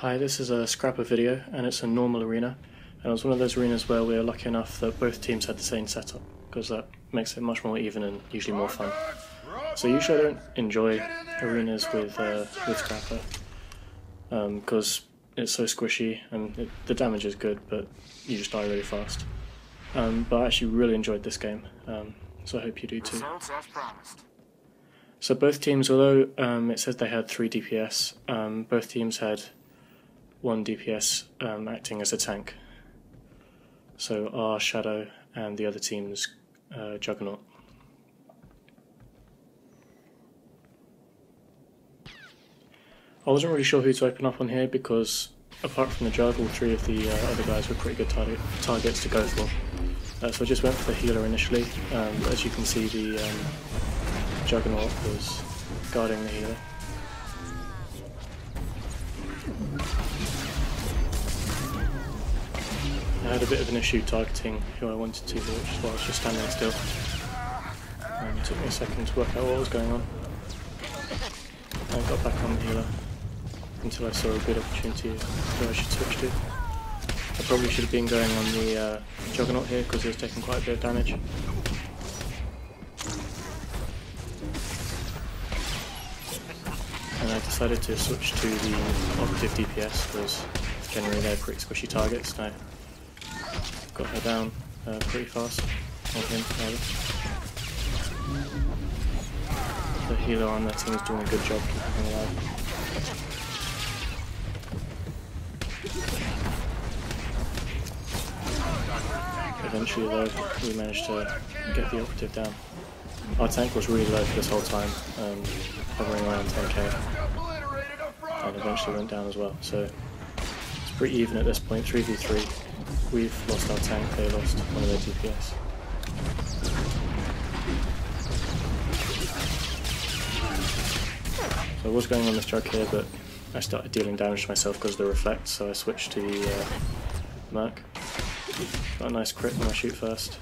Hi, this is a scrapper video and it's a normal arena, and it was one of those arenas where we were lucky enough that both teams had the same setup, because that makes it much more even and usually more fun. So usually I don't enjoy arenas with scrapper because it's so squishy and the damage is good, but you just die really fast. But I actually really enjoyed this game, so I hope you do too. So both teams, although it says they had 3 DPS, both teams had 1 DPS acting as a tank. So our Shadow and the other team's Juggernaut. I wasn't really sure who to open up on here because apart from the Jug, all 3 of the other guys were pretty good targets to go for. So I just went for the healer initially, but as you can see the Juggernaut was guarding the healer. I had a bit of an issue targeting who I wanted to, which is why I was just standing still. It took me a second to work out what was going on. I got back on the healer until I saw a good opportunity where I should switch to. I probably should have been going on the Juggernaut here because he was taking quite a bit of damage. And I decided to switch to the operative DPS because generally they're pretty squishy targets. And I got her down pretty fast, or him rather. The healer on their team is doing a good job keeping him alive. Eventually though, we managed to get the operative down. Our tank was really low for this whole time, hovering around 10k, and eventually went down as well, so it's pretty even at this point, 3v3. We've lost our tank, they lost one of their DPS. So I was going on this Jug here, but I started dealing damage to myself because of the reflect, so I switched to the Merc. Got a nice crit when I shoot first.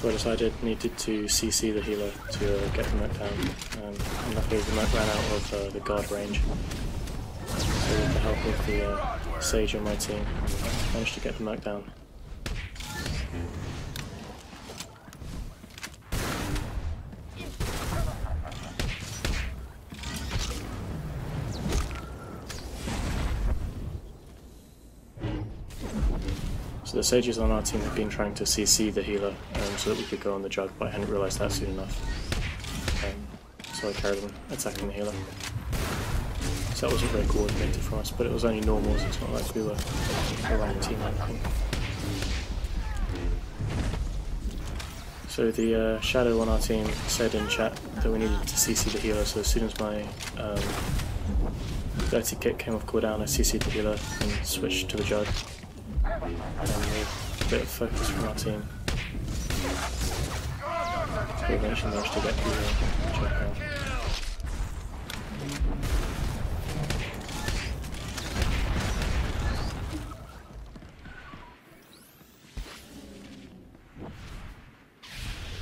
So I decided needed to CC the healer to get the Merc down. And luckily the Merc ran out of the guard range. So with the help of the Sage on my team, I managed to get the Merc down. So the Sages on our team have been trying to CC the healer so that we could go on the Jug, but I hadn't realised that soon enough. So I carried on attacking the healer. So that wasn't very coordinated from us, but it was only normals, it's not like we were a rank team or anything. So the Shadow on our team said in chat that we needed to CC the healer, so as soon as my dirty kit came off cooldown, I CC'd the healer and switched to the Jug. And with a bit of focus from our team, we eventually managed to get the Jug out.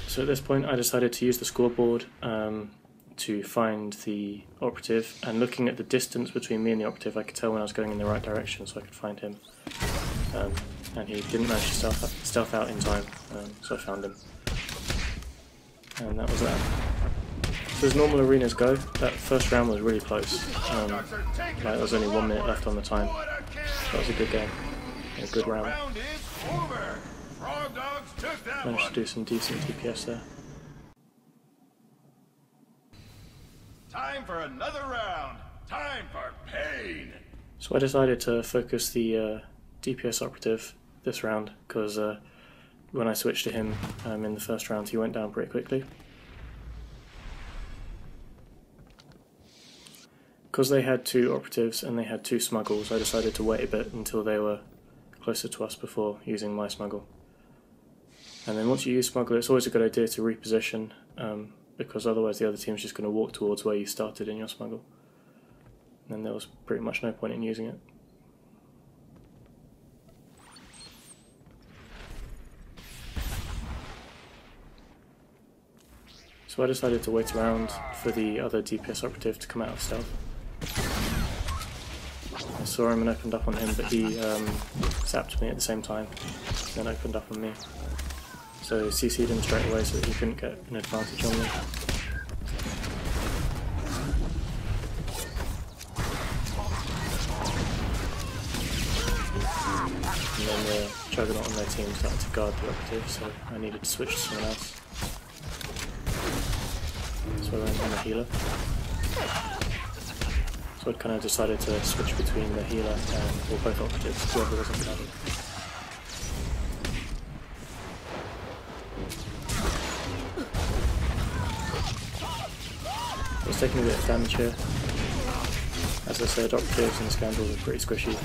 So at this point I decided to use the scoreboard to find the operative, and looking at the distance between me and the operative I could tell when I was going in the right direction, so I could find him. And he didn't manage to stealth out in time, so I found him. And that was that. So as normal arenas go, that first round was really close. Like there was only 1 minute left on the time. That was a good game, a good round. Managed to do some decent DPS there. Time for another round. Time for pain. So I decided to focus the DPS operative this round because when I switched to him in the first round he went down pretty quickly. Because they had 2 operatives and they had 2 smuggles, I decided to wait a bit until they were closer to us before using my smuggle. And then once you use smuggle, it's always a good idea to reposition because otherwise the other team's just going to walk towards where you started in your smuggle. And then there was pretty much no point in using it. So I decided to wait around for the other DPS operative to come out of stealth. I saw him and opened up on him, but he zapped me at the same time, then opened up on me. So CC'd him straight away so that he couldn't get an advantage on me. And then the Juggernaut on their team started to guard the operative, so I needed to switch to someone else. So I went on the healer. So I'd kind of decided to switch between the healer and both operatives, whoever wasn't guarded. I was taking a bit of damage here. As I said, operatives and Scoundrels are pretty squishy.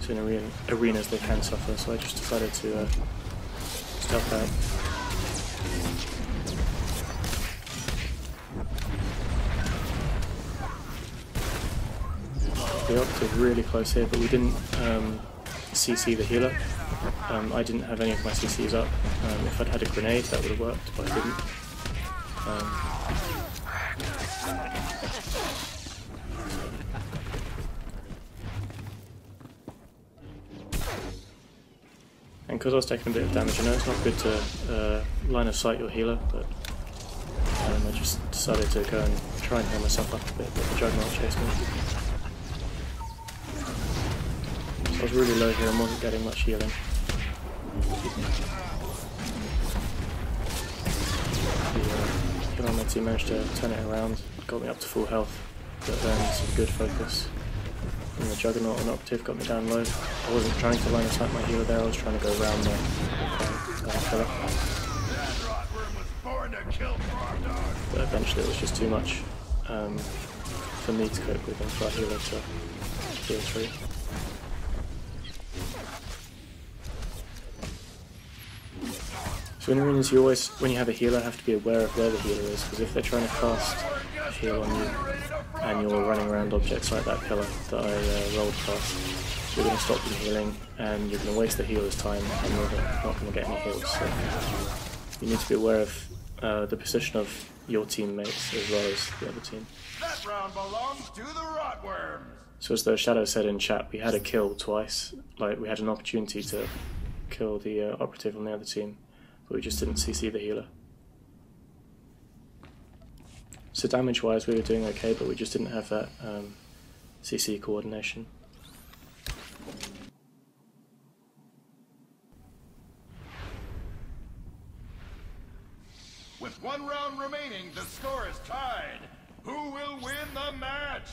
So in arenas they can suffer, so I just decided to stealth out. The operative really close here, but we didn't CC the healer. I didn't have any of my CCs up. If I'd had a grenade that would have worked, but I didn't. And because I was taking a bit of damage, I know it's not good to line of sight your healer, but I just decided to go and try and heal myself up a bit, but the Juggernaut chased me. So I was really low here and wasn't getting much healing. The healer on my team managed to turn it around, got me up to full health, but then some good focus. And the Juggernaut and operative got me down low. I wasn't trying to line of sight my healer there, I was trying to go around the killer. But eventually it was just too much for me to cope with and for our healer to heal through. So in arenas you always, when you have a healer, have to be aware of where the healer is, because if they're trying to cast a heal on you and you're running around objects like that pillar that I rolled past, you're going to stop them healing and you're going to waste the healer's time and you're not going to get any heals. So you need to be aware of the position of your teammates as well as the other team. That round belongs to the Rotworms. So as the Shadow said in chat, we had a kill twice. Like, we had an opportunity to kill the operative on the other team, but we just didn't CC the healer. So damage wise we were doing okay, but we just didn't have that CC coordination. With one round remaining, the score is tied. Who will win the match?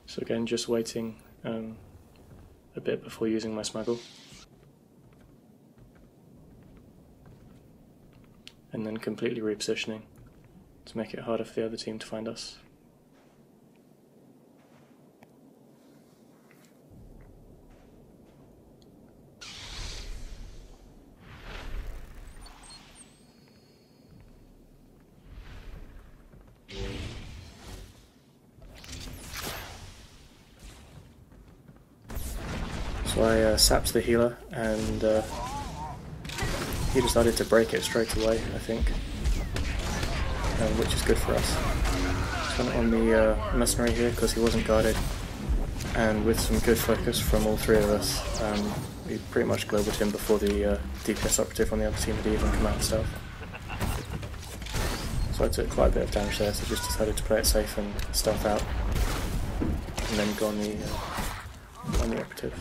So again, just waiting a bit before using my smuggle. And then completely repositioning to make it harder for the other team to find us. So I sapped the healer and he decided to break it straight away, I think, which is good for us. Went on the mercenary here because he wasn't guarded, and with some good focus from all three of us, we pretty much globaled him before the DPS operative on the other team had even come out of stealth. So I took quite a bit of damage there, so just decided to play it safe and stealth out, and then go on the operative.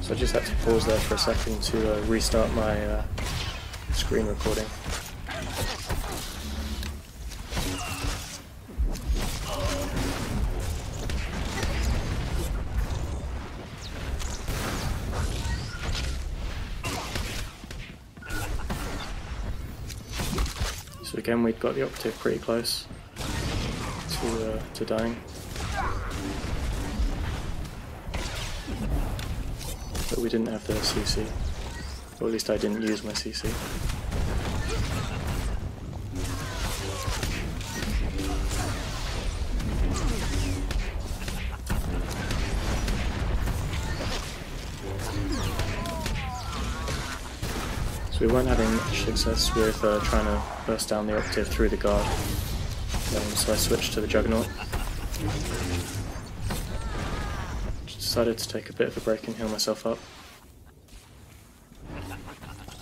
So I just had to pause there for a second to restart my screen recording. So again, we'd got the operative pretty close to dying. but we didn't have the CC, or at least I didn't use my CC. So we weren't having much success with trying to burst down the operative through the guard, so I switched to the Juggernaut. Decided to take a bit of a break and heal myself up,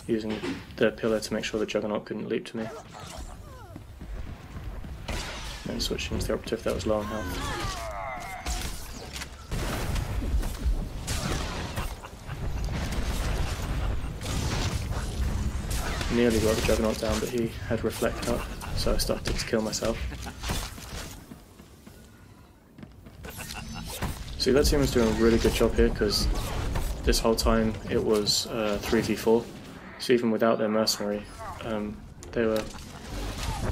using the pillar to make sure the Juggernaut couldn't leap to me, and switching to the operative that was low on health. Nearly got the Juggernaut down, but he had reflect up, so I started to kill myself. See, that team was doing a really good job here, because this whole time it was 3v4, so even without their mercenary, they were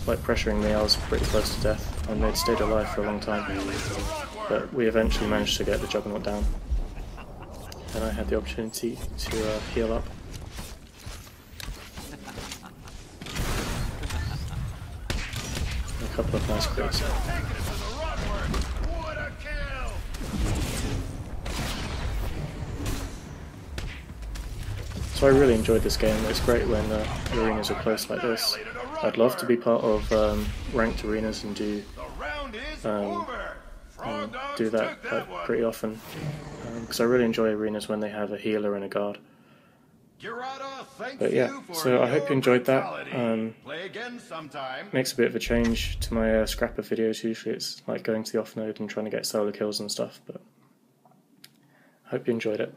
like pressuring me. I was pretty close to death, and they'd stayed alive for a long time, but we eventually managed to get the Juggernaut down, and I had the opportunity to heal up. A couple of nice crits. So I really enjoyed this game. It's great when arenas are close like this. I'd love to be part of ranked arenas and do that like, pretty often, because I really enjoy arenas when they have a healer and a guard. But yeah, so I hope you enjoyed that. Makes a bit of a change to my scrapper videos. Usually it's like going to the off node and trying to get solo kills and stuff, but I hope you enjoyed it.